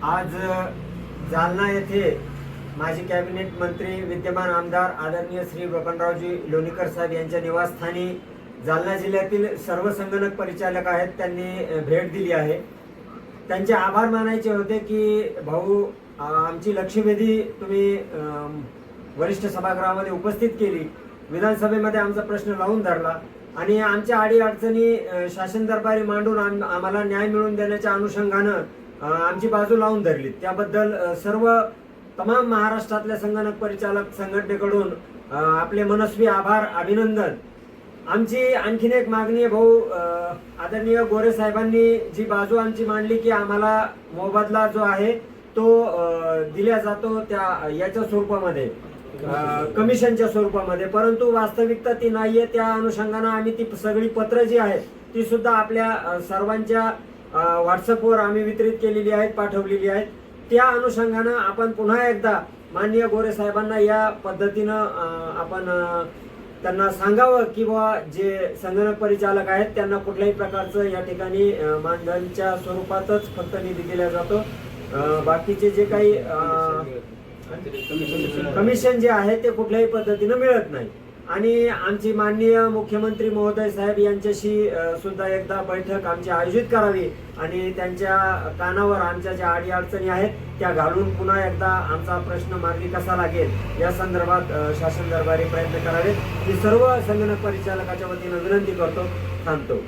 आज जालना येथे माजी कॅबिनेट मंत्री विद्यमान आमदार आदरणीय श्री बबनरावजी लोणीकर साहेब यांच्या निवासस्थानी जालना जिल्ह्यातील सर्व संगणक परिचालक आहेत त्यांनी भेट दिली आहे। त्यांचे आभार मानायचे होते की भाऊ आमची लक्षवेधी तुम्ही वरिष्ठ सभागृहामध्ये उपस्थित केली, विधानसभेमध्ये आमचा प्रश्न लावून धरला आणि आमच्या अडीअडचणी शासन दरबारी मांडून आम्हाला न्याय मिळवून देण्याच्या अनुषंगानं आमची बाजू लावून धरली। त्याबद्दल सर्व तमाम महाराष्ट्रातल्या संगणक परिचालक संघटनेकडून आपले मनस्वी आभार, अभिनंदन। आमची आणखीन एक मागणी आहे भाऊ, आदरणीय गोरे साहेबांनी जी बाजू आमची मांडली की आम्हाला मोबदला जो आहे तो दिला जातो त्या याच्या स्वरूपामध्ये, कमिशनच्या स्वरूपामध्ये, परंतु वास्तविकता ती नाहीये। त्या अनुषंगाने आम्ही ती सगळी पत्र जी आहेत ती सुद्धा आपल्या सर्वांच्या व्हॉट्सअपवर आम्ही वितरित केलेली आहेत, पाठवलेली आहेत। त्या अनुषंगाने आपण पुन्हा एकदा माननीय गोरे साहेबांना या पद्धतीनं आपण त्यांना सांगावं की बाबा जे संगणक परिचालक आहेत त्यांना कुठल्याही प्रकारचं या ठिकाणी मानधनच्या स्वरूपातच फक्त निधी दिला जातो, बाकीचे जे काही कमिशन जे आहे ते कुठल्याही पद्धतीनं मिळत नाही। आणि आमची माननीय मुख्यमंत्री महोदय साहेब यांच्याशी सुद्धा एकदा बैठक आमची आयोजित करावी आणि त्यांच्या कानावर आमच्या ज्या अडीअडचणी आहेत त्या घालून पुन्हा एकदा आमचा प्रश्न मार्गी कसा लागेल या संदर्भात शासन दरबारी प्रयत्न करावेत ही सर्व संगणक परिचालकाच्या वतीनं विनंती करतो। थांबतो।